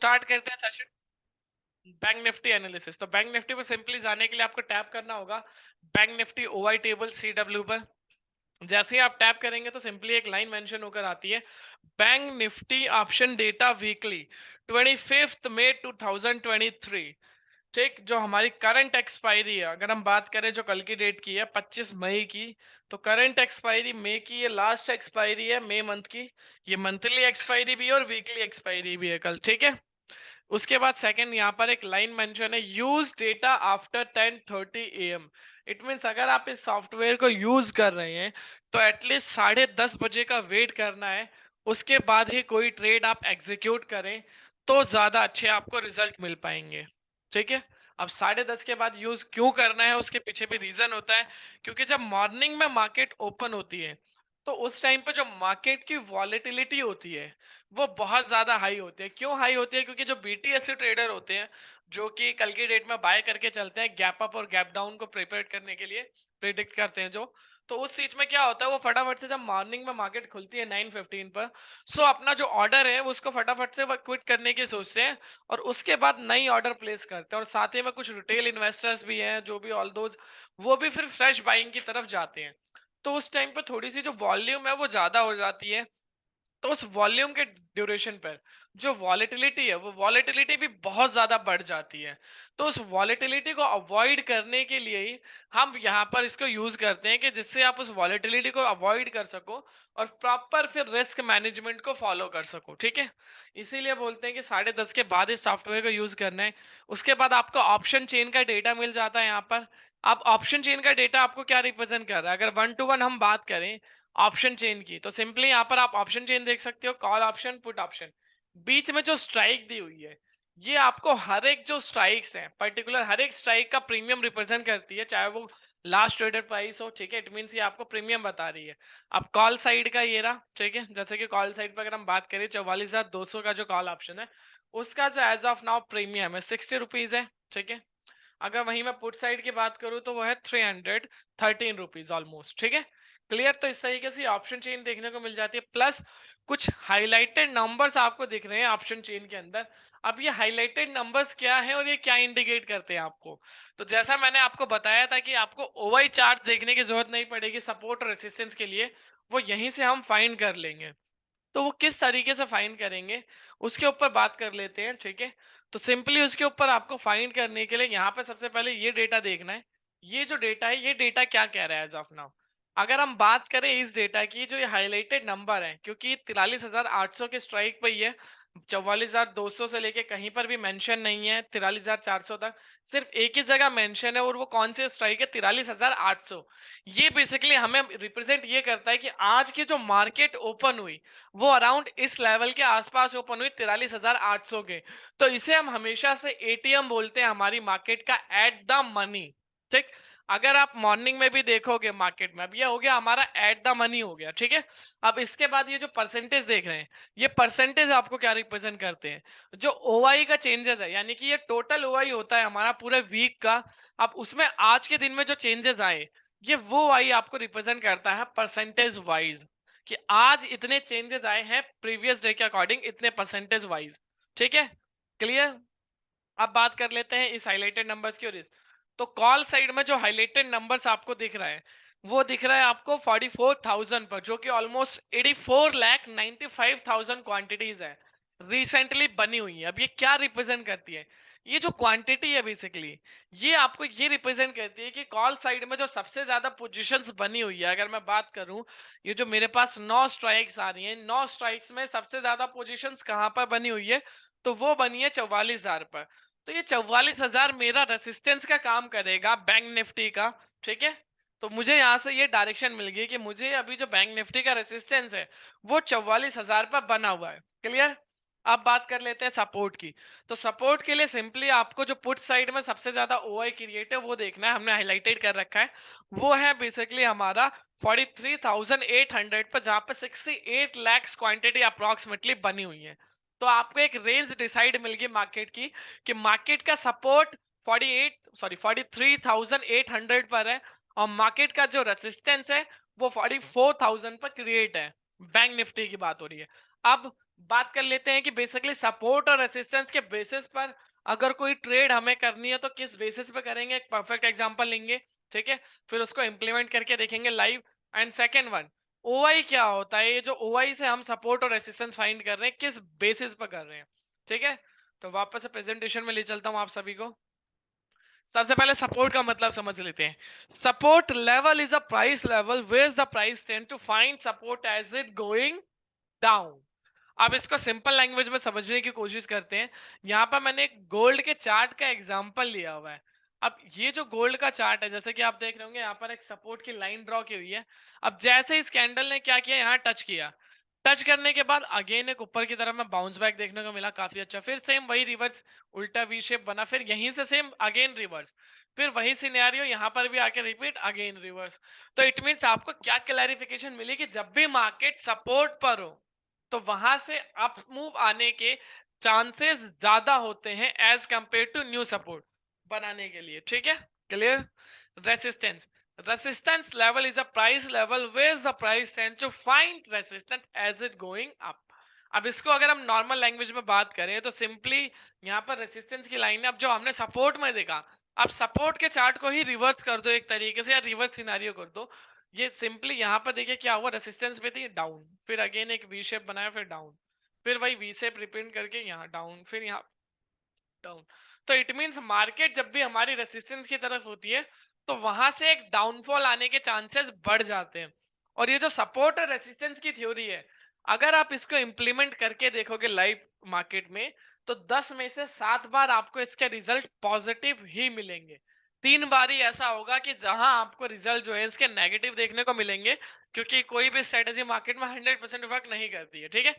Start करते हैं session bank Nifty analysis. तो बैंक निफ्टी पर सिंपली जाने के लिए आपको टैप करना होगा बैंक निफ्टी ओवाई टेबल CW पर। जैसे ही आप टैप करेंगे तो सिंपली एक लाइन मेंशन होकर आती है bank Nifty option data weekly 25 मई 2023। ठीक, जो हमारी करंट एक्सपायरी है, अगर हम बात करें जो कल की डेट की है 25 मई की, तो करंट एक्सपायरी मई की, ये लास्ट एक्सपायरी है मई मंथ की। ये मंथली एक्सपायरी भी है और वीकली एक्सपायरी भी है कल। ठीक है, उसके बाद सेकंड यहाँ पर एक लाइन मेंशन है use data after 10:30 AM। It means अगर आप इस सॉफ्टवेयर को यूज कर रहे हैं तो एटलीस्ट 10:30 बजे का वेट करना है, उसके बाद ही कोई ट्रेड आप एग्जीक्यूट करें तो ज्यादा अच्छे आपको रिजल्ट मिल पाएंगे। ठीक है, अब 10:30 के बाद यूज क्यों करना है उसके पीछे भी रीजन होता है, क्योंकि जब मॉर्निंग में मार्केट ओपन होती है तो उस टाइम पे जो मार्केट की वॉलेटिलिटी होती है वो बहुत ज्यादा हाई होती है। क्यों हाई होती है? क्योंकि जो BTC ट्रेडर होते हैं जो कि कल की डेट में बाय करके चलते हैं गैप अप और गैप डाउन को प्रिपेयर करने के लिए, प्रिडिक्ट करते हैं जो, तो उस चीज में क्या होता है वो फटाफट से जब मॉर्निंग में मार्केट खुलती है 9:15 पर, सो अपना जो ऑर्डर है उसको फटाफट से वो क्विट करने की सोचते हैं और उसके बाद नई ऑर्डर प्लेस करते हैं। और साथ ही में कुछ रिटेल इन्वेस्टर्स भी हैं जो भी ऑल दोज, वो भी फिर फ्रेश बाइंग की तरफ जाते हैं। तो उस टाइम पे थोड़ी सी जो वॉल्यूम है वो ज्यादा हो जाती है। तो उस वॉल्यूम के ड्यूरेशन पर जो वॉलेटिलिटी है वो वॉलेटिलिटी भी बहुत ज्यादा बढ़ जाती है। तो उस वॉलेटिलिटी को अवॉइड करने के लिए ही हम यहाँ पर इसको यूज करते हैं कि जिससे आप उस वॉलेटिलिटी को अवॉइड कर सको और प्रॉपर फिर रिस्क मैनेजमेंट को फॉलो कर सको। ठीक है, इसीलिए बोलते हैं कि 10:30 के बाद इस सॉफ्टवेयर को यूज करना है। उसके बाद आपको ऑप्शन चेन का डेटा मिल जाता है यहाँ पर। आप ऑप्शन चेन का डेटा आपको क्या रिप्रेजेंट कर रहा है, अगर 1-to-1 हम बात करें ऑप्शन चेन की, तो सिंपली यहाँ पर आप ऑप्शन चेन देख सकते हो, कॉल ऑप्शन, पुट ऑप्शन, बीच में जो स्ट्राइक दी हुई है ये आपको हर एक जो स्ट्राइक्स हैं पर्टिकुलर हर एक स्ट्राइक का प्रीमियम रिप्रेजेंट करती है, चाहे वो लास्ट ट्रेडेड प्राइस हो। ठीक है, इट मींस ये आपको प्रीमियम बता रही है। अब कॉल साइड का ये रहा। ठीक है, जैसे कि कॉल साइड पर अगर हम बात करें 44,200 का जो कॉल ऑप्शन है उसका जो एज ऑफ नाउ प्रीमियम है 60 रुपीज है। ठीक है, अगर वहीं मैं पुट साइड की बात करूं तो वो है 313 रुपीज ऑलमोस्ट। ठीक है, क्लियर। तो इस तरीके से ऑप्शन चेन देखने को मिल जाती है, प्लस कुछ हाईलाइटेड नंबर्स आपको दिख रहे हैं ऑप्शन चेन के अंदर। अब ये हाईलाइटेड नंबर्स क्या है और ये क्या इंडिकेट करते हैं आपको, तो जैसा मैंने आपको बताया था कि आपको ओवाई चार्ट देखने की जरूरत नहीं पड़ेगी सपोर्ट और रेसिस्टेंस के लिए, वो यहीं से हम फाइंड कर लेंगे। तो वो किस तरीके से फाइंड करेंगे उसके ऊपर बात कर लेते हैं। ठीक है, तो सिंपली उसके ऊपर आपको फाइंड करने के लिए यहाँ पे सबसे पहले ये डेटा देखना है। ये जो डेटा है ये डेटा क्या कह रहा है एज ऑफ नाउ। अगर हम बात करें इस डेटा की, जो ये हाईलाइटेड नंबर है, क्योंकि 43,800 के स्ट्राइक पे ही है, 44,200 से लेके कहीं पर भी मेंशन नहीं है 43,400 तक, सिर्फ एक ही जगह मेंशन है और वो कौन से स्ट्राइक है 43,800। ये बेसिकली हमें रिप्रेजेंट ये करता है कि आज की जो मार्केट ओपन हुई वो अराउंड इस लेवल के आसपास ओपन हुई 43,800 के। तो इसे हम हमेशा से एटीएम बोलते हैं हमारी मार्केट का, एट द मनी। ठीक, अगर आप मॉर्निंग में भी देखोगे मार्केट में, अब ये हो गया हमारा एट द मनी हो गया। ठीक है, अब इसके बाद ये जो परसेंटेज देख रहे हैं ये परसेंटेज आपको क्या रिप्रेजेंट करते हैं, जो ओवाई का चेंजेस है, यानी कि ये टोटल ओवाई होता है हमारा पूरे वीक का। अब उसमें आज के दिन में जो चेंजेस आए ये वो वाई आपको रिप्रेजेंट करता है परसेंटेज वाइज, कि आज इतने चेंजेस आए हैं प्रीवियस डे के अकॉर्डिंग इतने परसेंटेज वाइज। ठीक है, क्लियर। अब बात कर लेते हैं इस हाईलाइटेड नंबर्स की। और तो कॉल साइड में जो हाईलाइटेड नंबर्स आपको दिख रहा है वो दिख रहा है आपको 44,000 पर, जो कि ऑलमोस्ट 84,95,000 क्वांटिटीज है रिसेंटली बनी हुई है। अब ये क्या रिप्रेजेंट करती है, ये जो क्वांटिटी है बेसिकली ये आपको ये रिप्रेजेंट करती है कि कॉल साइड में जो सबसे ज्यादा पोजीशंस बनी हुई है। अगर मैं बात करूं, ये जो मेरे पास 9 स्ट्राइक्स आ रही हैं, 9 स्ट्राइक्स में सबसे ज्यादा पोजीशंस कहां पर बनी हुई है, तो वो बनी है 44,000 पर। तो ये 44,000 मेरा रेसिस्टेंस का काम करेगा बैंक निफ्टी का। ठीक है, तो मुझे यहाँ से ये डायरेक्शन मिल गई कि मुझे अभी जो बैंक निफ्टी का रेसिस्टेंस है वो 44,000 पर बना हुआ है। क्लियर। अब बात कर लेते हैं सपोर्ट की। तो सपोर्ट के लिए सिंपली आपको जो पुट साइड में सबसे ज्यादा ओआई क्रिएट है वो देखना है, हमने हाईलाइटेड कर रखा है। वो है बेसिकली हमारा 43,800 पर, जहां पर 68 लाख क्वांटिटी अप्रोक्सीमेटली बनी हुई है। तो आपको एक रेंज डिसाइड मिल गई मार्केट की कि मार्केट का सपोर्ट 43,800 पर है और मार्केट का जो रेजिस्टेंस है वो 44,000 पर क्रिएट है। बैंक निफ्टी की बात हो रही है। अब बात कर लेते हैं कि बेसिकली सपोर्ट और रेसिस्टेंस के बेसिस पर अगर कोई ट्रेड हमें करनी है तो किस बेसिस पे करेंगे, एक परफेक्ट एग्जांपल लेंगे, ठीक है, फिर उसको इंप्लीमेंट करके देखेंगे live. And second one, OI क्या होता है, ये जो ओआई से हम सपोर्ट और रेसिस्टेंस फाइंड कर रहे हैं किस बेसिस पर कर रहे हैं, ठीक है। तो वापस से प्रेजेंटेशन में ले चलता हूं आप सभी को। सबसे पहले सपोर्ट का मतलब समझ लेते हैं। Support level is a price level where the price tend to find support as it going down. अब इसको सिंपल लैंग्वेज में समझने की कोशिश करते हैं। यहाँ पर मैंने एक गोल्ड के चार्ट का एग्जांपल लिया हुआ है। अब ये जो गोल्ड का चार्ट है, जैसे कि आप देख रहे होंगे, यहाँ पर एक सपोर्ट की लाइन ड्रॉ की हुई है। अब जैसे इस कैंडल ने क्या किया, यहाँ टच किया, टच करने के बाद अगेन एक ऊपर की तरफ में बाउंस बैक देखने को मिला, काफी अच्छा। फिर सेम वही रिवर्स, उल्टा वी शेप बना, फिर यहीं से सेम अगेन रिवर्स, फिर वही सिनेरियो यहाँ पर भी आके रिपीट, अगेन रिवर्स। तो इट मीन्स आपको क्या क्लैरिफिकेशन मिली कि जब भी मार्केट सपोर्ट पर हो तो वहां से अप मूव आने के चांसेस ज्यादा होते हैं as compare to new support बनाने के लिए, ठीक है, clear. Resistance, resistance level is a price level where the price tends to find resistance as it going up। अब इसको अगर हम नॉर्मल लैंग्वेज में बात करें तो सिंपली यहाँ पर रेसिस्टेंस की लाइन है। अब जो हमने सपोर्ट में देखा, अब सपोर्ट के चार्ट को ही रिवर्स कर दो एक तरीके से, या रिवर्स सिनारियो कर दो। ये सिंपली यहाँ पर देखिए क्या हुआ, रेसिस्टेंस पे थी, डाउन, फिर अगेन एक वी शेप बनाया, फिर डाउन, फिर वही वी शेप रिपीट करके यहाँ डाउन, फिर यहाँ डाउन। तो इट मींस मार्केट जब भी हमारी रेसिस्टेंस की तरफ होती है तो वहां से एक डाउनफॉल आने के चांसेस बढ़ जाते हैं। और ये जो सपोर्ट और रेसिस्टेंस की थ्योरी है, अगर आप इसको इंप्लीमेंट करके देखोगे लाइव मार्केट में, तो 10 में से 7 बार आपको इसके रिजल्ट पॉजिटिव ही मिलेंगे। 3 बार ही ऐसा होगा कि जहां आपको रिजल्ट जो है इसके नेगेटिव देखने को मिलेंगे, क्योंकि कोई भी स्ट्रेटेजी मार्केट में 100% वर्क नहीं करती है, ठीक है,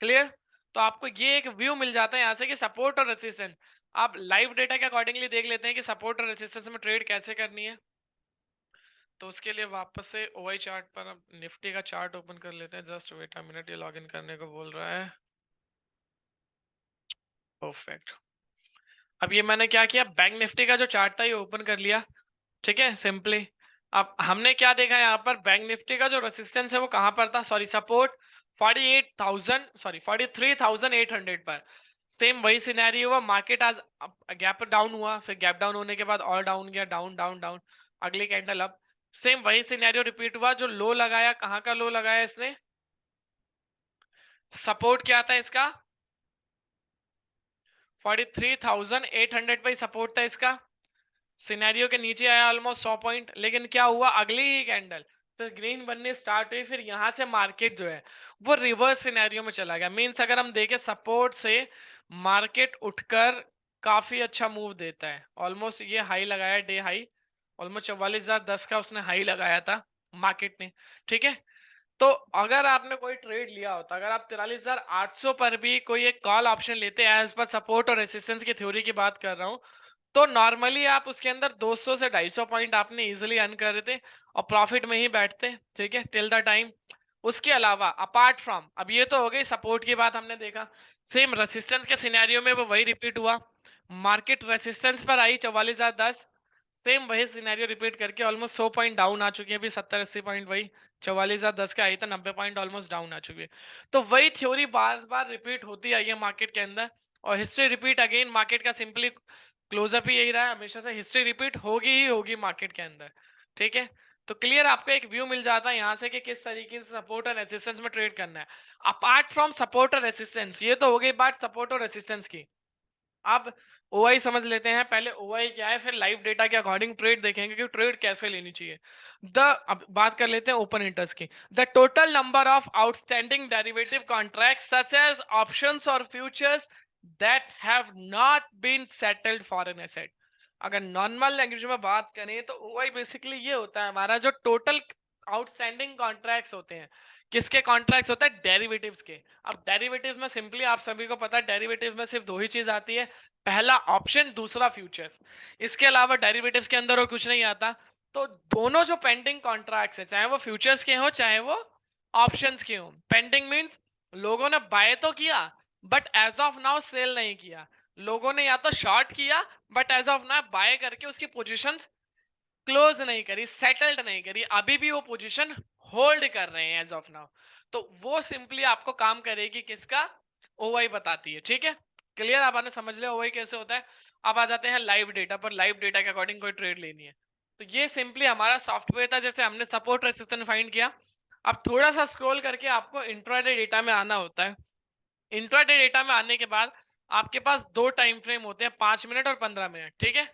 क्लियर। तो आपको ये एक व्यू मिल जाता है यहाँ से कि सपोर्ट और रेसिस्टेंस। आप लाइव डेटा के अकॉर्डिंगली देख लेते हैं कि सपोर्ट और रेसिस्टेंस में ट्रेड कैसे करनी है। तो उसके लिए वापस से ओआई चार्ट पर अब निफ्टी का चार्ट ओपन कर लेते हैं। जस्ट वेट अ मिनट, ये लॉगिन करने को बोल रहा है। परफेक्ट। अब ये मैंने क्या किया, बैंक निफ्टी का जो चार्ट था ये ओपन कर लिया, ठीक है, सिंपली। अब हमने क्या देखा यहाँ पर, बैंक निफ्टी का जो रेसिस्टेंस है वो कहाँ पर था, सॉरी सपोर्ट 48,000, सॉरी 43,800 पर। सेम वही सिनेरियो हुआ, मार्केट आज गैप डाउन हुआ, फिर गैप डाउन होने के बाद और डाउन गया, डाउन डाउन डाउन, अगली कैंडल अप। सेम वही सिनेरियो रिपीट हुआ, जो लो लगाया, कहाँ का लो लगाया इसने, सपोर्ट क्या था इसका, 43,800 पे सपोर्ट था इसका। सिनेरियो के नीचे आया ऑलमोस्ट 100 पॉइंट, लेकिन क्या हुआ, अगली ही कैंडल फिर ग्रीन बनने स्टार्ट हुई, फिर यहां से मार्केट जो है वो रिवर्स सिनेरियो में चला गया। मींस अगर हम देखें सपोर्ट से मार्केट उठकर काफी अच्छा मूव देता है। ऑलमोस्ट ये हाई लगाया, डे हाई ऑलमोस्ट 44,010 का उसने हाई लगाया था मार्केट ने, ठीक है। तो अगर आपने कोई ट्रेड लिया होता, अगर आप 43,800 पर भी कोई एक कॉल ऑप्शन लेते हैं, एज पर सपोर्ट और रेसिस्टेंस की थ्योरी की बात कर रहा हूं, तो नॉर्मली आप उसके अंदर 200 से 250 पॉइंट आपने इजीली अर्न कर देते और प्रॉफिट में ही बैठते, ठीक है, टिल द टाइम। उसके अलावा अपार्ट फ्रॉम, अब ये तो हो गई सपोर्ट की बात हमने देखा, सेम रेसिस्टेंस के सिनेरियो में वो वही रिपीट हुआ, मार्केट रेसिस्टेंस पर आई 44,010, सेम वही सिनेरियो रिपीट करके ऑलमोस्ट 100 पॉइंट डाउन आ चुकी है, अभी 70-80 पॉइंट वही 44,010 का आई था, 90 पॉइंट ऑलमोस्ट डाउन आ चुकी है। तो वही थ्योरी बार बार रिपीट होती आई है मार्केट के अंदर, और हिस्ट्री रिपीट अगेन, मार्केट का सिंपली क्लोजअप ही यही रहा है हमेशा से, हिस्ट्री रिपीट होगी ही होगी मार्केट के अंदर, ठीक है। तो क्लियर आपको एक व्यू मिल जाता है यहाँ से कि किस तरीके से सपोर्ट और रेसिस्टेंस में ट्रेड करना है। अपार्ट फ्रॉम सपोर्ट और रेसिस्टेंस, ये तो हो गई बात सपोर्ट और रेसिस्टेंस की। अब ओआई समझ लेते हैं। पहले ओआई क्या है, फिर लाइव डेटा के अकॉर्डिंग ट्रेड देखेंगे कि ट्रेड कैसे लेनी चाहिए। अब बात कर लेते हैं ओपन इंटरेस्ट की। The total number of outstanding derivative contracts such as options और futures that have not been settled for an asset. अगर नॉर्मल लैंग्वेज में बात करें तो ओआई बेसिकली ये होता है हमारा, जो टोटल आउटस्टैंडिंग कॉन्ट्रैक्ट्स होते हैं, किसके कॉन्ट्रैक्ट्स होते हैं, डेरिवेटिव्स के। अब डेरिवेटिव्स में सिंपली आप सभी को पता है, डेरिवेटिव्स में सिर्फ दो ही चीज आती है, पहला ऑप्शन, दूसरा फ्यूचर्स। इसके अलावा डेरिवेटिव्स के अंदर और कुछ नहीं आता। तो दोनों जो पेंडिंग कॉन्ट्रैक्ट्स है, चाहे वो फ्यूचर्स के हो चाहे वो ऑप्शंस के हो, पेंडिंग मींस लोगों ने बाय तो किया but as of now sell नहीं किया, लोगों ने या तो शॉर्ट किया but as of now buy करके उसकी पोजीशंस क्लोज नहीं करी, सेटल्ड नहीं करी, अभी भी वो पोजीशन होल्ड कर रहे हैं एज ऑफ नाउ। तो वो सिंपली आपको काम करेगी किसका, ओवाई बताती है। ठीक है, क्लियर, आप आपने समझ लिया ओवाई कैसे होता है। अब आ जाते हैं लाइव डेटा पर। लाइव डेटा के अकॉर्डिंग कोई ट्रेड लेनी है तो ये सिंपली हमारा सॉफ्टवेयर था, जैसे हमने सपोर्ट रेजिस्टेंस फाइंड किया। अब थोड़ा सा स्क्रॉल करके आपको इंट्राडे डेटा में आना होता है। इंट्राडे डेटा में आने के बाद आपके पास दो टाइम फ्रेम होते हैं, 5 मिनट और 15 मिनट। ठीक है,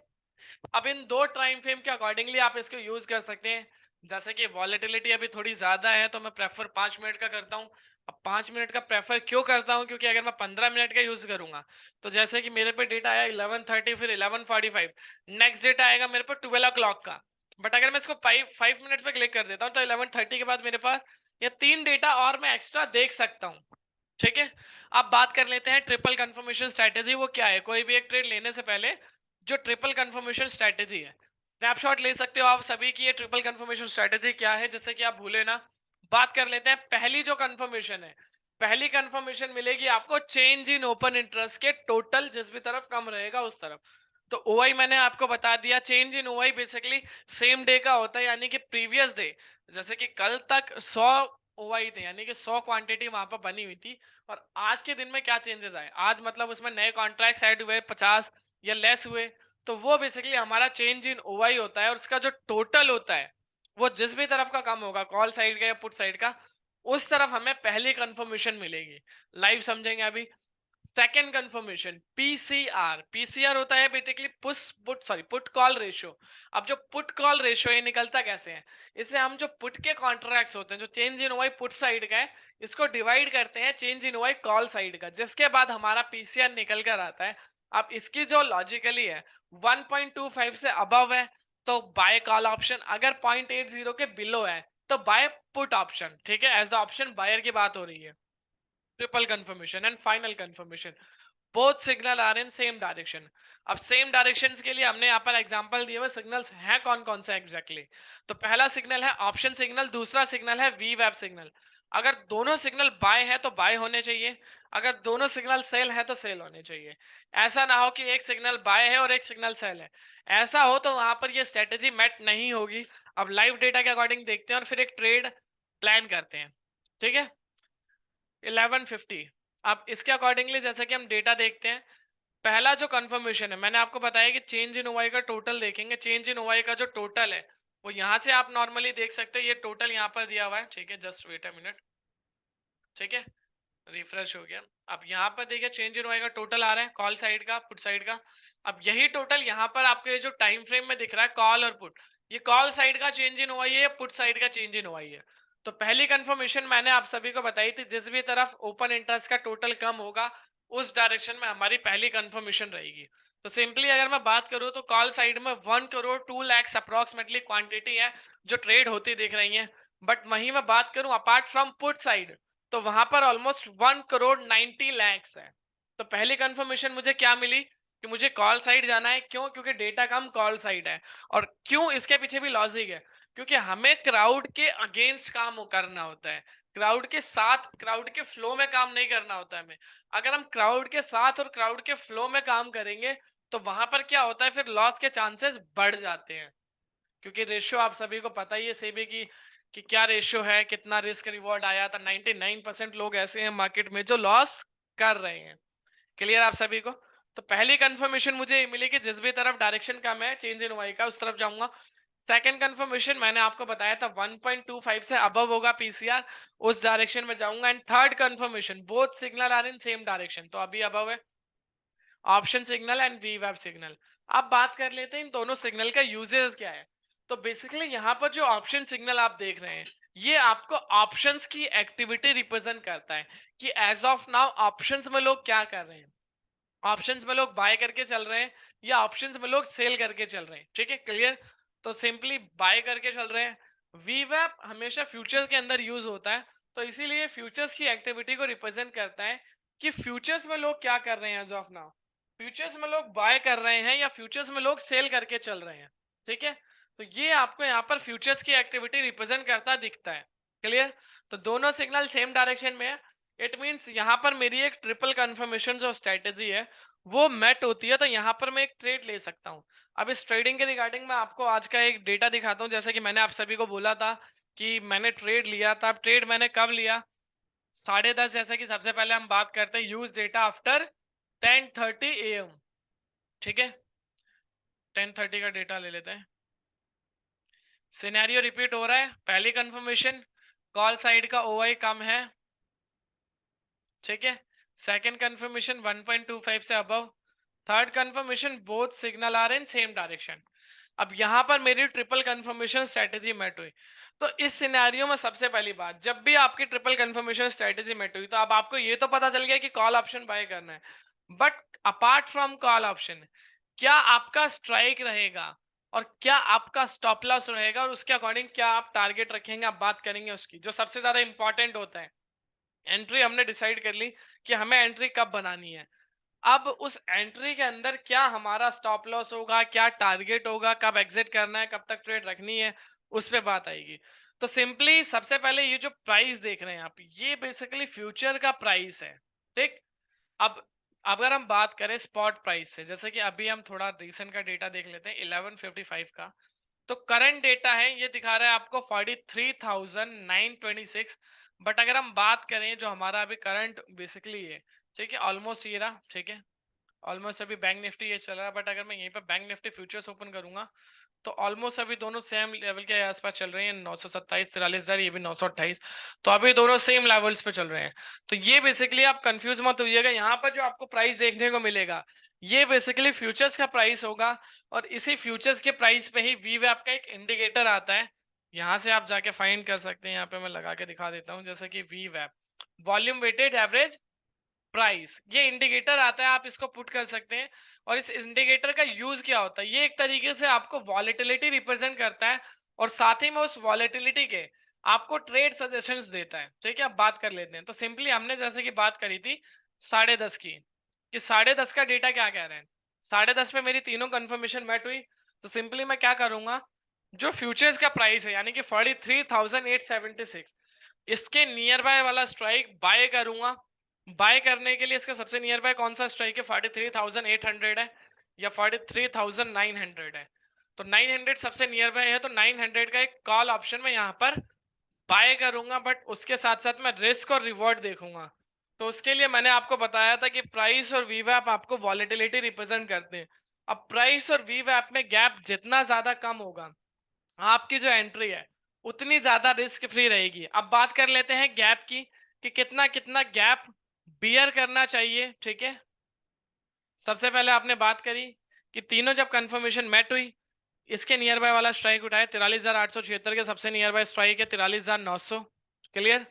अब इन दो टाइम फ्रेम के अकॉर्डिंगली आप इसको यूज कर सकते हैं। जैसे कि वॉलेटिलिटी अभी थोड़ी ज्यादा है तो मैं प्रेफर 5 मिनट का करता हूँ। अब 5 मिनट का प्रेफर क्यों करता हूँ, क्योंकि अगर मैं 15 मिनट का यूज करूंगा तो जैसे कि मेरे पे डेटा आया 11:30, फिर 11:45, नेक्स्ट डेटा आएगा मेरे पे 12 o'clock का। बट अगर मैं इसको 5 मिनट पे क्लिक कर देता हूँ तो 11:30 के बाद मेरे पास ये 3 डेटा और मैं एक्स्ट्रा देख सकता हूँ। ठीक है, अब बात कर लेते हैं ट्रिपल कंफर्मेशन स्ट्रेटेजी। वो क्या है, कोई भी एक ट्रेड लेने से पहले जो ट्रिपल कंफर्मेशन स्ट्रेटेजी है, स्नैपशॉट ले सकते हो आप सभी की ये ट्रिपल कंफर्मेशन स्ट्रेटेजी क्या है, जैसे कि आप भूले ना। बात कर लेते हैं पहली जो कंफर्मेशन है। पहली कंफर्मेशन मिलेगी आपको चेंज इन ओपन इंटरेस्ट के टोटल जिस भी तरफ कम रहेगा उस तरफ। तो ओआई मैंने आपको बता दिया, change in OI basically same day का होता है, यानी कि प्रीवियस डे। जैसे कि कल तक 100 ओआई थे, यानी कि 100 क्वांटिटी वहां पर बनी हुई थी, और आज के दिन में क्या चेंजेस आए, आज मतलब उसमें नए कॉन्ट्रैक्ट ऐड हुए 50 या लेस हुए, तो वो बेसिकली हमारा चेंज इन ओवाई होता है। और उसका जो टोटल होता है वो जिस भी तरफ का कम होगा, कॉल साइड का या पुट साइड का, उस तरफ हमें पहली कंफर्मेशन मिलेगी। लाइव समझेंगे अभी। Second confirmation PCR. पीसीआर होता है बेसिकली पुट कॉल रेशियो। अब जो पुट कॉल रेशियो ये निकलता कैसे है, इसे हम जो पुट के कॉन्ट्रैक्ट्स होते हैं जो चेंज इन ओवाई पुट साइड का है, इसको डिवाइड करते हैं चेंज इन ओवाई कॉल साइड का, जिसके बाद हमारा पीसीआर निकल कर आता है। अब इसकी जो लॉजिकली है 1.25 से अबव है तो बाय कॉल ऑप्शन, अगर 0.80 के बिलो है तो बाय पुट ऑप्शन। ठीक है, एज द ऑप्शन बायर की बात हो रही है। Triple confirmation and final confirmation, both signal are in same direction. अब सेम डायरेक्शंस के लिए हमने यहाँ पर एग्जांपल दिए हुए सिग्नल्स हैं कौन कौन से एग्जैक्टली। तो पहला सिग्नल है ऑप्शन सिग्नल, दूसरा सिग्नल है वी वेब सिग्नल। अगर दोनों सिग्नल बाय है तो बाय होने चाहिए, अगर दोनों सिग्नल सेल है तो सेल होने चाहिए। ऐसा ना हो कि एक सिग्नल बाय है और एक सिग्नल सेल है, ऐसा हो तो वहां पर ये स्ट्रेटेजी मेट नहीं होगी। अब लाइव डेटा के अकॉर्डिंग देखते हैं और फिर एक ट्रेड प्लान करते हैं। ठीक है, 11:50। अब इसके अकॉर्डिंगली जैसे कि हम डेटा देखते हैं, पहला जो कंफर्मेशन है मैंने आपको बताया कि चेंज इन ओवाई का टोटल देखेंगे। चेंज इन ओवाई का जो टोटल है वो यहाँ से आप नॉर्मली देख सकते हो, ये टोटल यहाँ पर दिया हुआ है। ठीक है, जस्ट वेट अ मिनट। ठीक है, रिफ्रेश हो गया। अब यहाँ पर देखिए चेंज इन ओवाई का टोटल आ रहा है, कॉल साइड का, पुट साइड का। अब यही टोटल यहाँ पर आपके जो टाइम फ्रेम में दिख रहा है कॉल और पुट, ये कॉल साइड का चेंज इन ओवाई है, पुट साइड का चेंज इन ओवाई है। तो पहली कंफर्मेशन मैंने आप सभी को बताई थी, जिस भी तरफ ओपन इंटरेस्ट का टोटल कम होगा उस डायरेक्शन में हमारी पहली कंफर्मेशन रहेगी। तो सिंपली अगर मैं बात करूं तो कॉल साइड में 1 करोड़ 2 लाख अप्रोक्सीमेटली क्वांटिटी है जो ट्रेड होती दिख रही है। बट वहीं मैं बात करूं अपार्ट फ्रॉम पुट साइड, तो वहां पर ऑलमोस्ट 1 करोड़ 90 लाख है। तो पहली कंफर्मेशन मुझे क्या मिली कि मुझे कॉल साइड जाना है। क्यों, क्योंकि डेटा कम कॉल साइड है। और क्यों, इसके पीछे भी लॉजिक है, क्योंकि हमें क्राउड के अगेंस्ट काम करना होता है, क्राउड के साथ, क्राउड के फ्लो में काम नहीं करना होता है हमें। अगर हम क्राउड के साथ और क्राउड के फ्लो में काम करेंगे तो वहां पर क्या होता है, फिर लॉस के चांसेस बढ़ जाते हैं। क्योंकि रेशियो आप सभी को पता ही है सेबी की कि क्या रेशियो है, कितना रिस्क रिवॉर्ड आया था। 99% लोग ऐसे हैं मार्केट में जो लॉस कर रहे हैं। क्लियर आप सभी को। तो पहली कंफर्मेशन मुझे मिली कि जिस भी तरफ डायरेक्शन कम है चेंज इन वाई का उस तरफ जाऊंगा। सेकंड कंफर्मेशन मैंने आपको बताया था 1.25 से अबव होगा पीसीआर, उस डायरेक्शन में जाऊंगा। And third confirmation both signal are in same direction, तो अभी अबव है ऑप्शन सिग्नल एंड वी वेब सिग्नल। अब बात कर लेते हैं इन दोनों सिग्नल का यूजेस क्या है। तो बेसिकली यहाँ पर जो ऑप्शन सिग्नल आप देख रहे हैं ये आपको ऑप्शंस की एक्टिविटी रिप्रेजेंट करता है कि एज ऑफ नाउ ऑप्शंस में लोग क्या कर रहे हैं। ऑप्शंस में लोग बाय करके चल रहे हैं या ऑप्शंस में लोग सेल करके चल रहे हैं। ठीक है, क्लियर। तो सिंपली बाय करके चल रहे हैं। वीवैप हमेशा फ्यूचर्स के अंदर यूज होता है, तो इसीलिए फ्यूचर्स की एक्टिविटी को रिप्रेजेंट करता है कि फ्यूचर्स में लोग क्या कर रहे हैं एज ऑफ नाउ। फ्यूचर्स में लोग बाय कर रहे हैं या फ्यूचर्स में लोग सेल करके चल रहे हैं। ठीक है, तो ये आपको यहाँ पर फ्यूचर्स की एक्टिविटी रिप्रेजेंट करता दिखता है। क्लियर। तो दोनों सिग्नल सेम डायरेक्शन में है। इट मीन्स यहाँ पर मेरी एक ट्रिपल कंफर्मेशन जो स्ट्रेटेजी है वो मेट होती है, तो यहाँ पर मैं एक ट्रेड ले सकता हूँ। अब इस ट्रेडिंग के रिगार्डिंग मैं आपको आज का एक डेटा दिखाता हूँ। जैसे कि मैंने आप सभी को बोला था कि मैंने ट्रेड लिया था। ट्रेड मैंने कब लिया, 10:30 जैसा कि सबसे पहले हम बात करते हैं यूज डेटा आफ्टर 10:30 AM। ठीक है, 10:30 का डेटा ले लेते हैं। सिनेरियो रिपीट हो रहा है। पहली कंफर्मेशन, कॉल साइड का ओआई कम है। ठीक है, सेकंड कंफर्मेशन 1.25 से above. Third confirmation both signal are in same direction. अब यहां पर मेरी ट्रिपल कंफर्मेशन स्ट्रेटेजी मेट हुई। तो इस सिनेरियो में सबसे पहली बात, जब भी आपकी ट्रिपल कंफर्मेशन स्ट्रेटेजी मेट हुई तो अब आपको ये तो पता चल गया कि कॉल ऑप्शन बाय करना है, but apart from call option क्या आपका स्ट्राइक रहेगा और क्या आपका स्टॉप लॉस रहेगा और उसके अकॉर्डिंग क्या आप टारगेट रखेंगे, आप बात करेंगे उसकी। जो सबसे ज्यादा इंपॉर्टेंट होता है, एंट्री हमने डिसाइड कर ली कि हमें एंट्री कब बनानी है। अब उस एंट्री के अंदर क्या हमारा स्टॉप लॉस होगा, क्या टारगेट होगा, कब एग्जिट करना है, कब तक ट्रेड रखनी है, उस पे बात आएगी। तो सिंपली सबसे पहले ये जो प्राइस देख रहे हैं आप, ये बेसिकली फ्यूचर का प्राइस है। ठीक, अब अगर हम बात करें स्पॉट प्राइस से, जैसे कि अभी हम थोड़ा रीसेंट का डेटा देख लेते हैं 11:55 का। तो करंट डेटा है, ये दिखा रहा है आपको 43,926। बट अगर हम बात करें जो हमारा अभी करंट बेसिकली है, ठीक है, ऑलमोस्ट ये रहा। ठीक है, ऑलमोस्ट अभी बैंक निफ्टी ये चल रहा है, बट अगर मैं यहीं पर बैंक निफ्टी फ्यूचर्स ओपन करूंगा तो ऑलमोस्ट अभी दोनों सेम लेवल के आसपास चल रहे हैं। 927 43,000, ये भी 928। तो अभी दोनों सेम लेवल्स पे चल रहे हैं। तो ये बेसिकली आप कंफ्यूज मत होइएगा, यहाँ पर जो आपको प्राइस देखने को मिलेगा ये बेसिकली फ्यूचर्स का प्राइस होगा। और इसी फ्यूचर्स के प्राइस पे ही वीवैप का एक इंडिकेटर आता है, यहाँ से आप जाके फाइंड कर सकते हैं। यहाँ पे मैं लगा के दिखा देता हूँ, जैसे कि वीवैप वॉल्यूम वेटेड एवरेज प्राइस, ये इंडिकेटर आता है, आप इसको पुट कर सकते हैं। और इस इंडिकेटर का यूज क्या होता है, ये एक तरीके से आपको वॉलेटिलिटी रिप्रेजेंट करता है और साथ ही में उस वॉलेटिलिटी के आपको ट्रेड सजेशंस देता है। ठीक है, अब बात कर लेते हैं। तो सिंपली हमने जैसे कि बात करी थी 10:30 की, कि 10:30 का डेटा क्या कह रहे हैं। 10:30 पे मेरी तीनों कंफर्मेशन मैट हुई। तो सिंपली मैं क्या करूंगा, जो फ्यूचर्स का प्राइस है यानी कि 43,876, इसके नियर बाय वाला स्ट्राइक बाय करूंगा। बाय करने के लिए इसका सबसे नियर बाय कौन सा स्ट्राइक है, 43,800 है या 43,900 है। तो 900 सबसे नियर बाय है, तो 900 का एक कॉल ऑप्शन में यहाँ पर बाय करूंगा। बट उसके साथ साथ मैं रिस्क और रिवॉर्ड देखूंगा। तो उसके लिए मैंने आपको बताया था कि प्राइस और वीवैप आपको वॉलेटिलिटी रिप्रेजेंट करते हैं। अब प्राइस और वीवैप में गैप जितना ज्यादा कम होगा, आपकी जो एंट्री है उतनी ज्यादा रिस्क फ्री रहेगी। अब बात कर लेते हैं गैप की, कि कितना कितना गैप बियर करना चाहिए। ठीक है, सबसे पहले आपने बात करी कि तीनों जब कंफर्मेशन मैट हुई, इसके नियर बाय वाला स्ट्राइक उठाए 43,876 के, सबसे नियर बाय स्ट्राइक है 43,900। क्लियर।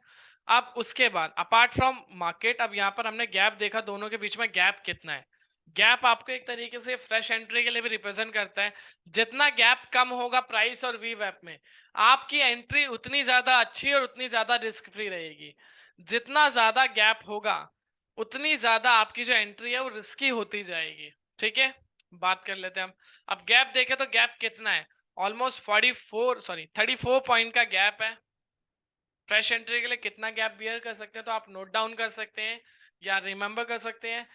अब उसके बाद अपार्ट फ्रॉम मार्केट, अब यहाँ पर हमने गैप देखा, दोनों के बीच में गैप कितना है। गैप आपको एक तरीके से फ्रेश एंट्री के लिए भी रिप्रेजेंट करता है। जितना गैप कम होगा प्राइस और वीवैप में, आपकी एंट्री उतनी ज्यादा अच्छी और उतनी ज्यादा रिस्क फ्री रहेगी। जितना ज्यादा गैप होगा उतनी ज्यादा आपकी जो एंट्री है वो रिस्की होती जाएगी। ठीक है, बात कर लेते हैं हम। अब गैप देखें तो गैप कितना है, ऑलमोस्ट 34 पॉइंट का गैप है। फ्रेश एंट्री के लिए कितना गैप बियर कर सकते हैं, तो आप नोट डाउन कर सकते हैं या रिमेंबर कर सकते हैं।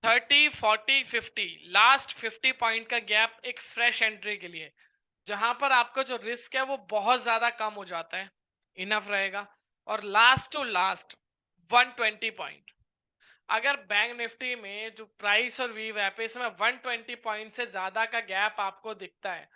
30 40 50, लास्ट 50 पॉइंट का गैप एक फ्रेश एंट्री के लिए, जहां पर आपका जो रिस्क है वो बहुत ज्यादा कम हो जाता है, इनफ रहेगा। और लास्ट टू लास्ट 120 पॉइंट, अगर बैंक निफ्टी में जो प्राइस और वीवैप है इसमें 120 पॉइंट से ज्यादा का गैप आपको दिखता है,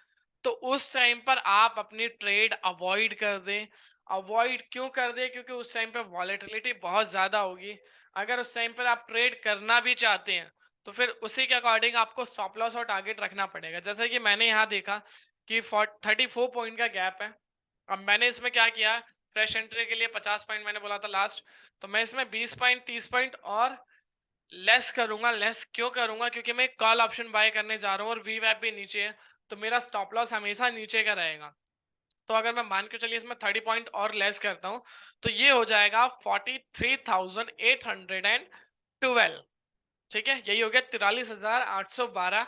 तो उस टाइम पर आप अपनी ट्रेड अवॉइड कर दें। अवॉइड क्यों कर दें, क्योंकि उस टाइम पर वॉलेटिलिटी बहुत ज्यादा होगी। अगर उस टाइम पर आप ट्रेड करना भी चाहते हैं तो फिर उसी के अकॉर्डिंग आपको स्टॉप लॉस और टारगेट रखना पड़ेगा। जैसे कि मैंने यहाँ देखा कि 34 पॉइंट का गैप है। अब मैंने इसमें क्या किया, फ्रेश एंट्री के लिए 50 पॉइंट मैंने बोला था लास्ट, तो मैं इसमें 20 पॉइंट 30 पॉइंट और लेस करूंगा। लेस क्यों करूंगा, क्योंकि मैं कॉल ऑप्शन बाय करने जा रहा हूँ और वीवैप भी नीचे है, तो मेरा स्टॉप लॉस हमेशा नीचे का रहेगा। तो अगर मैं मान के चलिए इसमें 30 पॉइंट और लेस करता हूँ तो ये हो जाएगा 43,812। ठीक है, यही हो गया 43,812।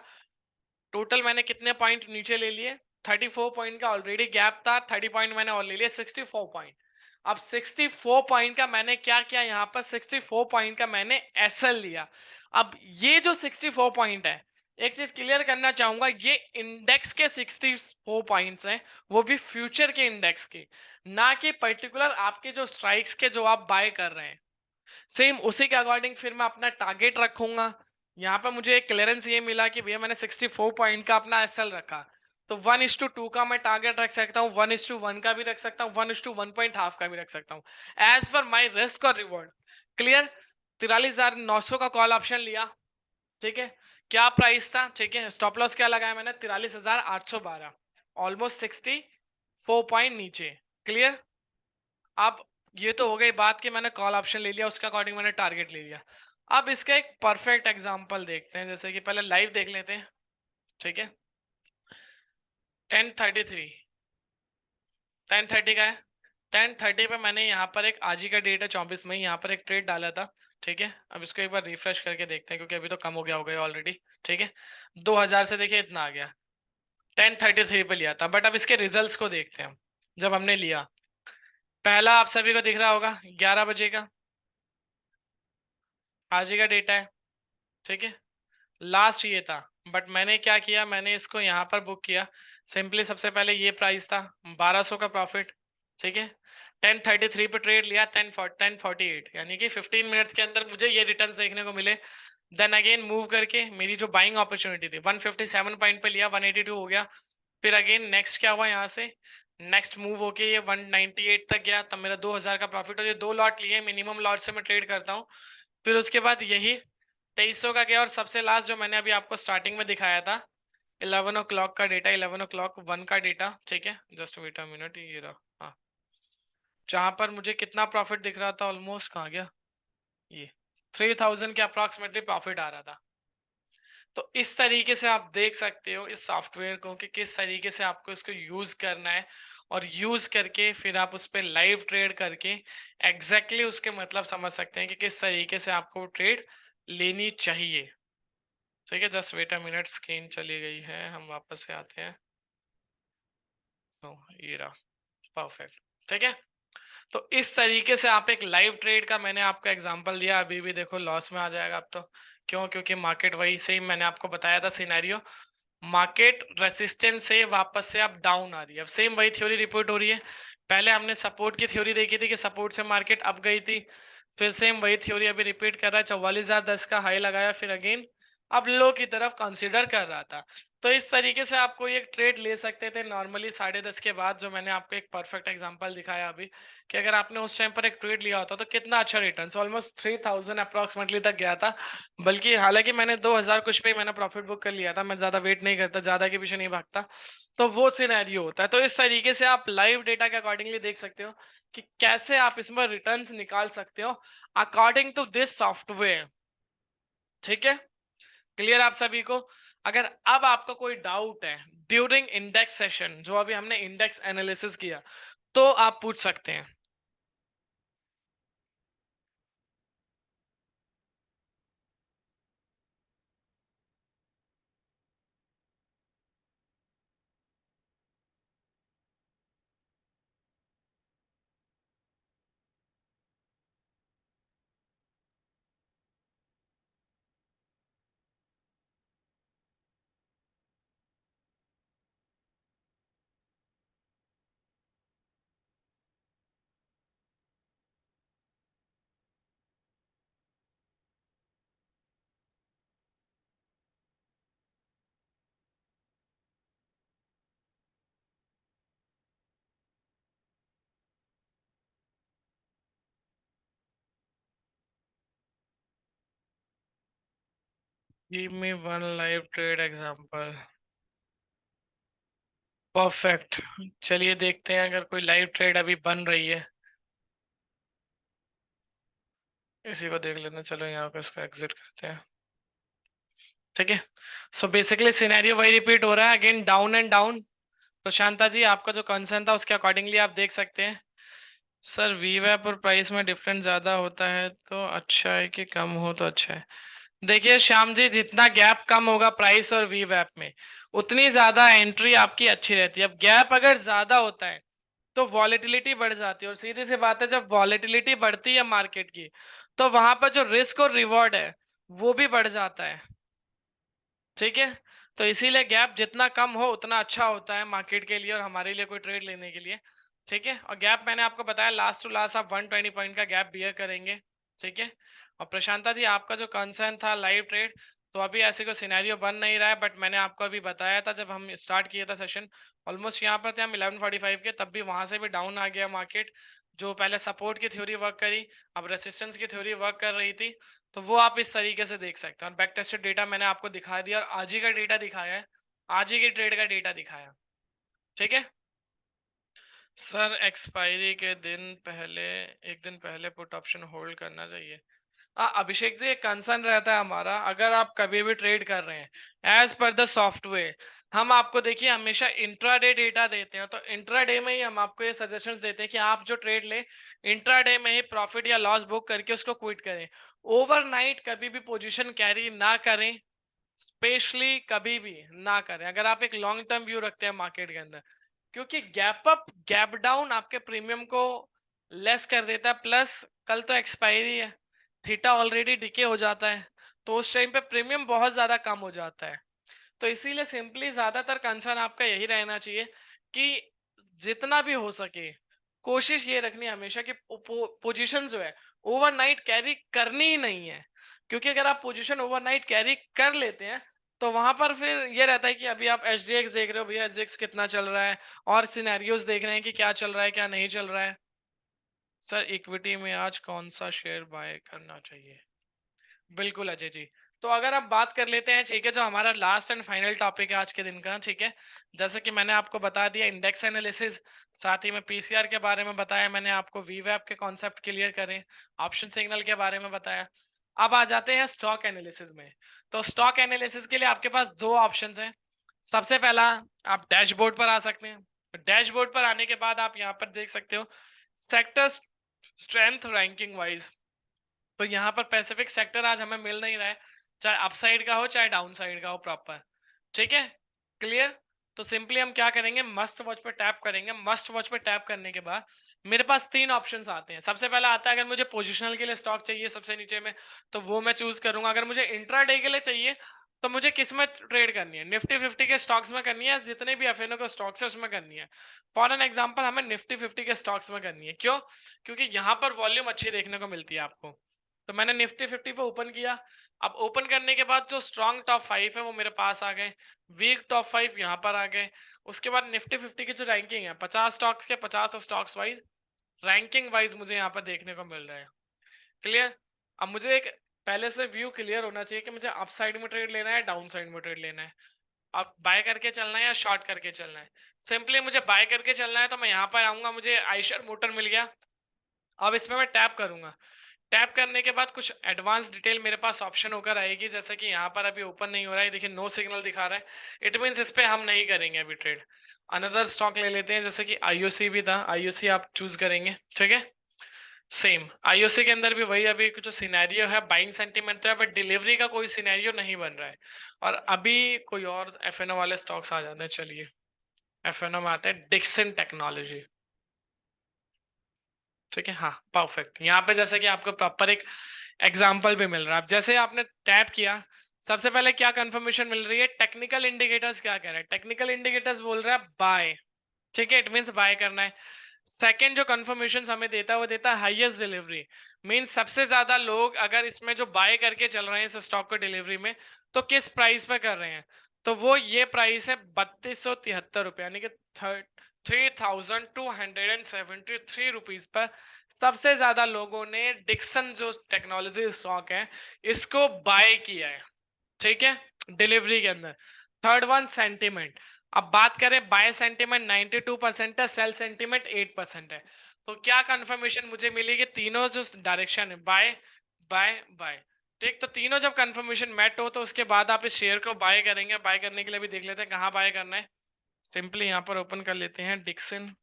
टोटल मैंने कितने पॉइंट नीचे ले लिए, 34 पॉइंट का ऑलरेडी गैप था, 30 पॉइंट मैंने और ले लिए, 64 पॉइंट। अब 64 पॉइंट का मैंने क्या किया, यहाँ पर 64 पॉइंट का मैंने एसएल लिया। अब ये जो 64 पॉइंट है एक चीज क्लियर करना चाहूंगा, ये इंडेक्स के 64 पॉइंट्स हैं, वो भी फ्यूचर के इंडेक्स के, ना कि पर्टिकुलर आपके जो स्ट्राइक्स के जो आप बाय कर रहे हैं। सेम उसी के अकॉर्डिंग फिर मैं अपना टारगेट रखूंगा। यहाँ पर मुझे एक क्लियरेंस ये मिला कि भैया मैंने 64 पॉइंट का अपना एसएल रखा, तो 1:2 का मैं टारगेट रख सकता हूँ, 1:1 का भी रख सकता हूँ, 1:1.5 का भी रख सकता हूँ, एज पर माई रिस्क और रिवॉर्ड। क्लियर। 43,900 का कॉल ऑप्शन लिया, ठीक है। क्या प्राइस था, ठीक है, स्टॉप लॉस क्या लगाया मैंने, 43,812, ऑलमोस्ट 64 पॉइंट नीचे। क्लियर। अब ये तो हो गई बात कि मैंने कॉल ऑप्शन ले लिया, उसके अकॉर्डिंग मैंने टारगेट ले लिया। अब इसका एक परफेक्ट एग्जांपल देखते हैं, जैसे कि पहले लाइव देख लेते हैं, ठीक है। 10:33, 10:30 का है। 10:30 पे मैंने यहाँ पर एक, आज ही का डेट है 24 मई, यहाँ पर एक ट्रेड डाला था, ठीक है। अब इसको एक बार रिफ्रेश करके देखते हैं, क्योंकि अभी तो कम हो गया होगा ऑलरेडी, ठीक है। 2000 से देखिए इतना आ गया, 10:33 पे लिया था। बट अब इसके रिजल्ट्स को देखते हैं। जब हमने लिया, पहला आप सभी को दिख रहा होगा 11 बजे का, आज ही का डेटा है, ठीक है। लास्ट ये था, बट मैंने क्या किया, मैंने इसको यहाँ पर बुक किया। सिंपली सबसे पहले ये प्राइस था 1200 का प्रॉफिट, ठीक है। 10:33 पे ट्रेड लिया, 10:48, यानी कि 15 मिनट्स के अंदर मुझे ये रिटर्न्स देखने को मिले। देन अगेन मूव करके मेरी जो बाइंग अपॉर्चुनिटी थी 157 पॉइंट पे लिया, 182 हो गया। फिर अगेन नेक्स्ट क्या हुआ, यहाँ से नेक्स्ट मूव होके ये 198 तक गया, तब मेरा 2000 का प्रॉफिट। और ये 2 लॉट लिए, मिनिमम लॉट से मैं ट्रेड करता हूँ। फिर उसके बाद यही 2300 का गया, और सबसे लास्ट जो मैंने अभी आपको स्टार्टिंग में दिखाया था 11 o'clock का डेटा, 11 o'clock 1 का डेटा, ठीक है। जस्ट वेट अ मिनट, ये रहा, हाँ, जहां पर मुझे कितना प्रॉफिट दिख रहा था, ऑलमोस्ट कहाँ गया ये, 3000 के अप्रॉक्सीमेटली प्रॉफिट आ रहा था। तो इस तरीके से आप देख सकते हो इस सॉफ्टवेयर को कि किस तरीके से आपको इसको यूज करना है, और यूज करके फिर आप उस पर लाइव ट्रेड करके एग्जैक्टली उसके मतलब समझ सकते हैं कि किस तरीके से आपको ट्रेड लेनी चाहिए, ठीक है। Just wait a minute, screen चली गई है, हम वापस से आते हैं। तो ये रहा, परफेक्ट, ठीक है। तो इस तरीके से आप एक लाइव ट्रेड का मैंने आपको एग्जांपल दिया, अभी भी देखो लॉस में आ जाएगा अब तो। क्यों? क्योंकि मार्केट वही से ही मैंने आपको बताया था सिनेरियो, मार्केट रेसिस्टेंस से वापस से अब डाउन आ रही है। अब सेम वही थ्योरी रिपोर्ट हो रही है। पहले हमने सपोर्ट की थ्योरी देखी थी कि सपोर्ट से मार्केट अप गई थी, फिर सेम वही थ्योरी अभी रिपीट कर रहा है। 44,010 का हाई लगाया, फिर अगेन अब लो की तरफ कंसीडर कर रहा था। तो इस तरीके से आपको एक ट्रेड ले सकते थे नॉर्मली 10:30 के बाद, जो मैंने आपको एक परफेक्ट एग्जांपल दिखाया अभी, कि अगर आपने उस टाइम पर एक ट्रेड लिया होता तो कितना अच्छा रिटर्न, ऑलमोस्ट 3000 अप्रॉक्सीमेटली तक गया था। बल्कि हालांकि मैंने 2000 कुछ पे ही मैंने प्रॉफिट बुक कर लिया था, मैं ज्यादा वेट नहीं करता, ज्यादा के पीछे नहीं भागता। तो वो सिनेरियो होता है। तो इस तरीके से आप लाइव डेटा के अकॉर्डिंगली देख सकते हो कि कैसे आप इसमें रिटर्न्स निकाल सकते हो अकॉर्डिंग टू दिस सॉफ्टवेयर, ठीक है। क्लियर आप सभी को? अगर अब आपका कोई डाउट है ड्यूरिंग इंडेक्स सेशन, जो अभी हमने इंडेक्स एनालिसिस किया, तो आप पूछ सकते हैं। Give me one live trade example. Perfect. चलिए देखते हैं अगर कोई लाइव ट्रेड अभी बन रही है, इसी को देख लेते हैं। चलो यहाँ पे इसको एग्जिट करते हैं, ठीक है। सो बेसिकली सिनेरियो वही रिपीट हो रहा है, अगेन डाउन एंड डाउन। तो शांता जी, आपका जो कंसर्न था उसके अकॉर्डिंगली आप देख सकते हैं। सर वीवैप और प्राइस में डिफरेंस ज्यादा होता है तो अच्छा है कि कम हो तो अच्छा है? देखिए श्याम जी, जितना गैप कम होगा प्राइस और वीवैप में, उतनी ज्यादा एंट्री आपकी अच्छी रहती है। अब गैप अगर ज्यादा होता है तो वॉलेटिलिटी बढ़ जाती है, और सीधी सी बात है जब वॉलेटिलिटी बढ़ती है मार्केट की, तो वहां पर जो रिस्क और रिवॉर्ड है वो भी बढ़ जाता है। ठीक है, तो इसीलिए गैप जितना कम हो उतना अच्छा होता है मार्केट के लिए और हमारे लिए कोई ट्रेड लेने के लिए। ठीक है, और गैप मैंने आपको बताया लास्ट टू लास्ट आप 120 पॉइंट का गैप बियर करेंगे। ठीक है, और प्रशांता जी आपका जो कंसर्न था लाइव ट्रेड, तो अभी ऐसे कोई सिनेरियो बन नहीं रहा है, बट मैंने आपको अभी बताया था जब हम स्टार्ट किया था सेशन, ऑलमोस्ट यहाँ पर थे हम 11:45 के, तब भी वहां से भी डाउन आ गया मार्केट। जो पहले सपोर्ट की थ्योरी वर्क करी, अब रेसिस्टेंस की थ्योरी वर्क कर रही थी, तो वो आप इस तरीके से देख सकते हैं। और बैक टेस्टेड डेटा मैंने आपको दिखा दिया और आज ही का डेटा दिखाया है, आज ही की ट्रेड का डेटा दिखाया। ठीक है सर, एक्सपायरी के दिन पहले, एक दिन पहले पुट ऑप्शन होल्ड करना चाहिए। अभिषेक जी, एक कंसर्न रहता है हमारा, अगर आप कभी भी ट्रेड कर रहे हैं एज पर द सॉफ्टवेयर, हम आपको देखिए हमेशा इंट्राडे डेटा देते हैं, तो इंट्राडे में ही हम आपको ये सजेशंस देते हैं कि आप जो ट्रेड ले इंट्राडे में ही प्रॉफिट या लॉस बुक करके उसको क्विट करें। ओवरनाइट कभी भी पोजीशन कैरी ना करें, स्पेशली कभी भी ना करें अगर आप एक लॉन्ग टर्म व्यू रखते हैं मार्केट के अंदर, क्योंकि गैप अप गैप डाउन आपके प्रीमियम को लेस कर देता है, प्लस कल तो एक्सपायरी है, थीटा ऑलरेडी डिके हो जाता है, तो उस टाइम पे प्रीमियम बहुत ज्यादा कम हो जाता है। तो इसीलिए सिंपली ज्यादातर कंसर्न आपका यही रहना चाहिए कि जितना भी हो सके कोशिश ये रखनी है हमेशा कि पोजीशन जो है ओवरनाइट कैरी करनी ही नहीं है, क्योंकि अगर आप पोजीशन ओवरनाइट कैरी कर लेते हैं तो वहां पर फिर ये रहता है कि अभी आप एसजीएक्स देख रहे हो, भैया एसजीएक्स कितना चल रहा है, और सिनेरियोज देख रहे हैं कि क्या चल रहा है क्या नहीं चल रहा है। सर इक्विटी में आज कौन सा शेयर बाय करना चाहिए? बिल्कुल अजय जी, तो अगर आप बात कर लेते हैं, ठीक है, जो हमारा लास्ट एंड फाइनल टॉपिक है आज के दिन का, ठीक है, जैसे कि मैंने आपको बता दिया इंडेक्स एनालिसिस, साथ ही में पीसीआर के बारे में बताया, मैंने आपको वीवैप के कॉन्सेप्ट क्लियर करें, ऑप्शन सिग्नल के बारे में बताया। अब आ जाते हैं स्टॉक एनालिसिस में। तो स्टॉक एनालिसिस के लिए आपके पास दो ऑप्शंस हैं। सबसे पहला, आप डैशबोर्ड पर आ सकते हैं। डैशबोर्ड पर आने के बाद आप यहाँ पर देख सकते हो सेक्टर स्ट्रेंथ रैंकिंग वाइज, तो यहाँ पर पैसिफिक सेक्टर आज हमें मिल नहीं रहा है, चाहे अपसाइड का हो चाहे डाउन साइड का हो प्रॉपर। ठीक है, क्लियर। तो सिंपली हम क्या करेंगे, मस्ट वॉच पे टैप करेंगे। मस्ट वॉच पे टैप करने के बाद मेरे पास तीन ऑप्शंस आते हैं। सबसे पहला आता है अगर मुझे पोजिशनल के लिए स्टॉक चाहिए सबसे नीचे में, तो वो मैं चूज करूंगा। अगर मुझे इंट्राडे के लिए चाहिए तो मुझे किस में ट्रेड करनी है, निफ्टी 50 के स्टॉक्स में करनी है, जितने भी एफएनओ के स्टॉक्स है उसमें करनी है। फॉर एन एग्जांपल हमें निफ्टी 50 के स्टॉक्स में करनी है। क्यों? क्योंकि यहाँ पर वॉल्यूम अच्छी देखने को मिलती है आपको। तो मैंने निफ्टी 50 पे ओपन किया। अब ओपन करने के बाद जो स्ट्रॉन्ग टॉप 5 है वो मेरे पास आ गए, वीक टॉप 5 यहाँ पर आ गए। उसके बाद निफ्टी 50 की जो रैंकिंग है 50 स्टॉक्स के 50 स्टॉक्स वाइज रैंकिंग वाइज मुझे यहाँ पर देखने को मिल रहा है। क्लियर। अब मुझे एक पहले से व्यू क्लियर होना चाहिए कि मुझे अप साइड में ट्रेड लेना है, डाउन साइड में ट्रेड लेना है, अब बाय करके चलना है या शॉर्ट करके चलना है। सिंपली मुझे बाय करके चलना है, तो मैं यहाँ पर आऊंगा, मुझे आइशर मोटर मिल गया। अब इसमें मैं टैप करूंगा। टैप करने के बाद कुछ एडवांस डिटेल मेरे पास ऑप्शन होकर आएगी, जैसे कि यहाँ पर अभी ओपन नहीं हो रहा है, देखिए नो सिग्नल दिखा रहा है, इट मीन्स इस पे हम नहीं करेंगे अभी ट्रेड। अनदर स्टॉक ले लेते हैं, जैसे कि आईओसी भी था, आईओसी आप चूज करेंगे। ठीक है, सेम आईओसी के अंदर भी वही, अभी जो सिनेरियो है बाइंग सेंटीमेंट तो है, बट डिलीवरी का कोई सिनेरियो नहीं बन रहा है। और अभी कोई और एफएनओ वाले स्टॉक्स आ जाते हैं। चलिए एफएनओ में आते हैं, डिक्सन टेक्नोलॉजी। ठीक है, हाँ परफेक्ट। यहाँ पे जैसे कि आपको प्रॉपर एक एग्जाम्पल भी मिल रहा है। अब जैसे आपने टैप किया, सबसे पहले क्या कंफर्मेशन मिल रही है, टेक्निकल इंडिकेटर्स क्या कह रहे हैं, टेक्निकल इंडिकेटर्स बोल रहा है बाय। ठीक है, इट मीन्स बाय करना है। सेकेंड जो कंफर्मेशन हमें देता है वो देता है हाईएस्ट डिलीवरी, मीन्स सबसे ज्यादा लोग अगर इसमें जो बाय करके चल रहे हैं इस स्टॉक को डिलीवरी में, तो किस प्राइस पे कर रहे हैं, तो वो ये प्राइस है 3273 रुपये, यानी कि 3273 रुपीज पर सबसे ज्यादा लोगों ने डिक्सन जो टेक्नोलॉजी स्टॉक है इसको बाय किया है। ठीक है, डिलीवरी के अंदर। Third one sentiment. अब बात करें बाय सेंटिमेंट 92% है, सेल सेंटिमेंट 8% है। तो क्या कंफर्मेशन मुझे मिलेगी, तीनों जो डायरेक्शन है बाय बाय बाय। ठीक, तो तीनों जब कंफर्मेशन मैट हो तो उसके बाद आप इस शेयर को बाय करेंगे। बाय करने के लिए भी देख लेते हैं कहाँ बाय करना है। सिंपली यहाँ पर ओपन कर लेते हैं डिक्सन,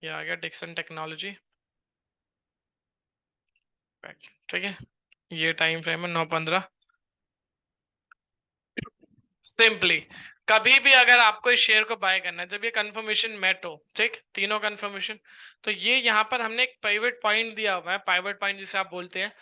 ये आ गया डिक्सन टेक्नोलॉजी। ठीक है, ये टाइम फ्रेम है 9:15। सिंपली कभी भी अगर आपको इस शेयर को बाय करना है, जब ये कंफर्मेशन मेट हो, ठीक, तीनों कंफर्मेशन, तो ये यहाँ पर हमने एक पाइवट पॉइंट दिया हुआ है, पाइवट पॉइंट जिसे आप बोलते हैं,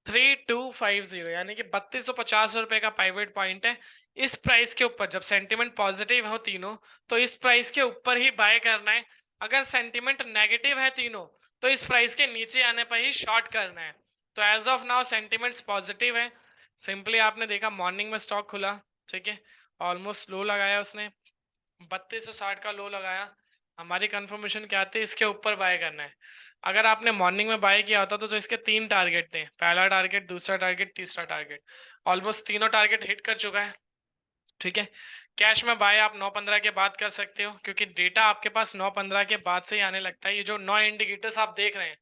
3250 यानी कि 3250 रुपए का पाइवट पॉइंट है। इस प्राइस के ऊपर जब सेंटिमेंट पॉजिटिव हो तीनों, तो इस प्राइस के ऊपर ही बाय करना है। अगर सेंटिमेंट नेगेटिव है तीनों, तो इस प्राइस के नीचे आने पर ही शॉर्ट करना है। तो as of now sentiments positive है। सिंपली आपने देखा मॉर्निंग में स्टॉक खुला, ठीक है, ऑलमोस्ट लो लगाया उसने, 3260 का लो लगाया। हमारी कंफर्मेशन क्या थी, इसके ऊपर बाय करना है। अगर आपने मॉर्निंग में बाय किया होता तो जो इसके 3 टारगेट थे, पहला टारगेट, दूसरा टारगेट, तीसरा टारगेट, ऑलमोस्ट तीनों टारगेट हिट कर चुका है, ठीक है। कैश में बाय आप 9:15 के बाद कर सकते हो, क्योंकि डेटा आपके पास 9:15 के बाद से ही आने लगता है। ये जो 9 इंडिकेटर्स आप देख रहे हैं,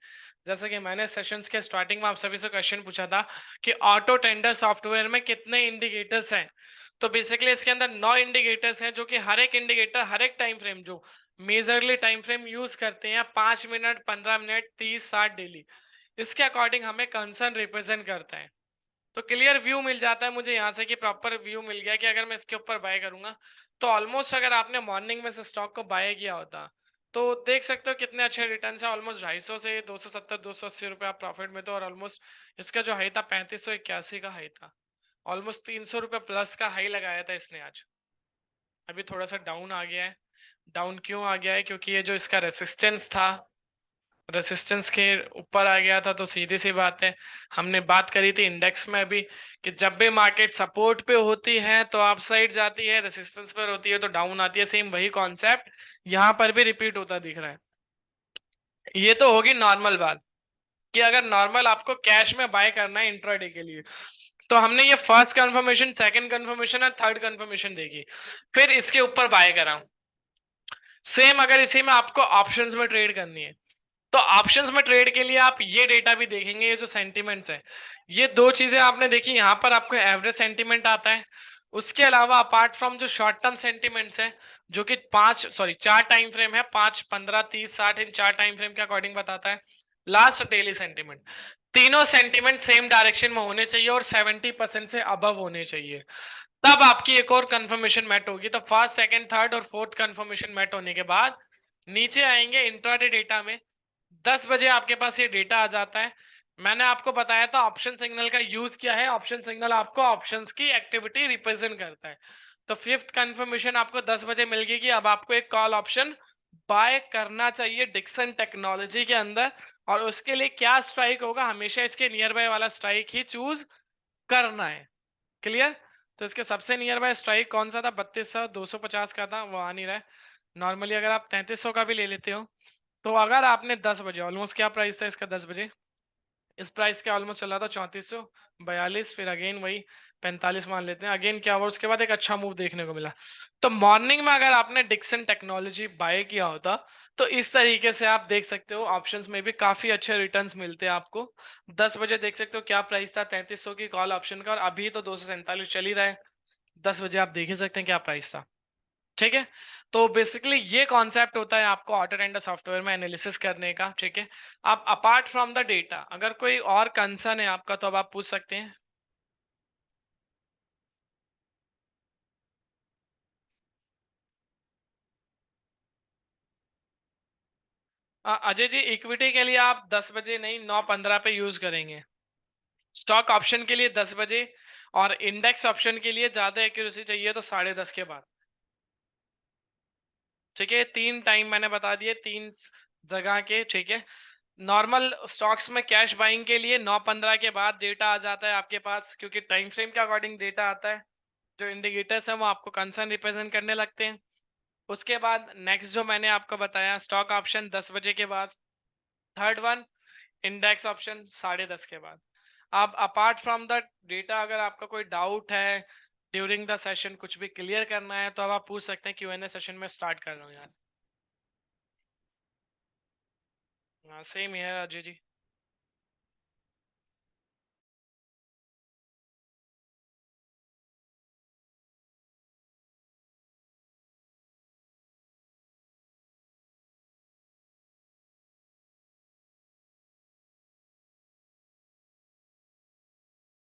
जैसे कि मैंने सेशंस के स्टार्टिंग में आप सभी से क्वेश्चन पूछा था कि ऑटो टेंडर सॉफ्टवेयर में कितने इंडिकेटर्स हैं, तो बेसिकली इसके अंदर 9 इंडिकेटर्स हैं, जो कि हर एक इंडिकेटर हर एक टाइम फ्रेम जो मेजरली टाइम फ्रेम यूज करते हैं, 5 मिनट, 15 मिनट, 30, 60 डेली, इसके अकॉर्डिंग हमें कंसर्न रिप्रेजेंट करता है। तो क्लियर व्यू मिल जाता है मुझे यहाँ से, कि प्रॉपर व्यू मिल गया कि अगर मैं इसके ऊपर बाय करूंगा तो ऑलमोस्ट, अगर आपने मॉर्निंग में से स्टॉक को बाय किया होता तो देख सकते हो कितने अच्छे रिटर्न है। ऑलमोस्ट 250 से 270, 280 रुपये आप प्रॉफिट में, तो और ऑलमोस्ट इसका जो हाई था 3581 का हाई था, ऑलमोस्ट 300 रुपये प्लस का हाई लगाया था इसने आज। अभी थोड़ा सा डाउन आ गया है। डाउन क्यों आ गया है, क्योंकि ये जो इसका रेसिस्टेंस था, रेसिस्टेंस के ऊपर आ गया था। तो सीधी सी बात है, हमने बात करी थी इंडेक्स में अभी, कि जब भी मार्केट सपोर्ट पे होती है तो अप साइड जाती है, रेसिस्टेंस पर होती है तो डाउन आती है। सेम वही कॉन्सेप्ट यहाँ पर भी रिपीट होता दिख रहा है। ये तो होगी नॉर्मल बात, कि अगर नॉर्मल आपको कैश में बाय करना है इंट्राडे के लिए, तो हमने ये फर्स्ट कंफर्मेशन, सेकंड कंफर्मेशन और थर्ड कंफर्मेशन देखी, फिर इसके ऊपर बाय करा। सेम अगर इसी में आपको ऑप्शंस में ट्रेड करनी है, तो ऑप्शंस में ट्रेड के लिए आप ये डेटा भी देखेंगे, ये जो सेंटिमेंट्स है, ये दो चीजें आपने देखी। यहाँ पर आपको एवरेज सेंटिमेंट आता है, उसके अलावा अपार्ट फ्रॉम जो शॉर्ट टर्म सेंटिमेंट्स है, जो कि 4 टाइम फ्रेम है, 5, 15, 30, 60, इन 4 टाइम फ्रेम के अकॉर्डिंग बताता है। लास्ट डेली सेंटिमेंट, तीनों सेंटिमेंट सेम डायरेक्शन में होने चाहिए और 70% से अबव होने चाहिए, तब आपकी एक और कंफर्मेशन मैट होगी। तो फर्स्ट, सेकंड, थर्ड और फोर्थ कंफर्मेशन मैट होने के बाद नीचे आएंगे इंट्राडे डेटा में। 10 बजे आपके पास ये डेटा आ जाता है। मैंने आपको बताया था ऑप्शन सिग्नल का यूज क्या है। ऑप्शन सिग्नल आपको ऑप्शंस की एक्टिविटी रिप्रेजेंट करता है। तो फिफ्थ कंफर्मेशन आपको 10 बजे मिल गई कि अब आपको एक कॉल ऑप्शन बाय करना चाहिए डिक्सन टेक्नोलॉजी के अंदर, और उसके लिए क्या स्ट्राइक होगा, हमेशा इसके नियर बाय वाला स्ट्राइक ही चूज करना है। क्लियर। तो इसके सबसे नियर बाय स्ट्राइक कौन सा था, 3200, 250 का था, वो आ नहीं रहा है। नॉर्मली अगर आप 3300 का भी ले लेते हो, तो अगर आपने 10 बजे, ऑलमोस्ट क्या प्राइस था इसका 10 बजे, इस प्राइस के ऑलमोस्ट चला था 3442, फिर अगेन वही 45 मान लेते हैं, अगेन क्या हुआ, उसके बाद एक अच्छा मूव देखने को मिला। तो मॉर्निंग में अगर आपने डिक्सन टेक्नोलॉजी बाय किया होता, तो इस तरीके से आप देख सकते हो ऑप्शंस में भी काफी अच्छे रिटर्न्स मिलते हैं आपको। 10 बजे देख सकते हो क्या प्राइस था, 3300 की कॉल ऑप्शन का, और अभी तो 247 चल ही रहा है। 10 बजे आप देख ही सकते हैं क्या प्राइस था, ठीक है। तो बेसिकली ये कॉन्सेप्ट होता है आपको ऑटो टेंडर सॉफ्टवेयर में एनालिसिस करने का, ठीक है। आप अपार्ट फ्रॉम द डेटा अगर कोई और कंसर्न है आपका, तो अब आप पूछ सकते हैं। अजय जी, इक्विटी के लिए आप 10 बजे नहीं, 9:15 पे यूज करेंगे। स्टॉक ऑप्शन के लिए 10 बजे, और इंडेक्स ऑप्शन के लिए ज्यादा एक्यूरेसी चाहिए तो 10:30 के बाद, ठीक है। 3 टाइम मैंने बता दिए, 3 जगह के, ठीक है। नॉर्मल स्टॉक्स में कैश बाइंग के लिए 9:15 के बाद डेटा आ जाता है आपके पास, क्योंकि टाइम फ्रेम के अकॉर्डिंग डेटा आता है। जो इंडिकेटर्स हैं वो आपको कंसर्न रिप्रेजेंट करने लगते हैं। उसके बाद नेक्स्ट जो मैंने आपको बताया स्टॉक ऑप्शन 10 बजे के बाद, थर्ड वन इंडेक्स ऑप्शन 10:30 के बाद। अब अपार्ट फ्रॉम द डेटा अगर आपका कोई डाउट है ड्यूरिंग द सेशन, कुछ भी क्लियर करना है, तो अब आप पूछ सकते हैं। Q&A सेशन में स्टार्ट कर रहा हूँ यार। हाँ, सेम है अजय जी।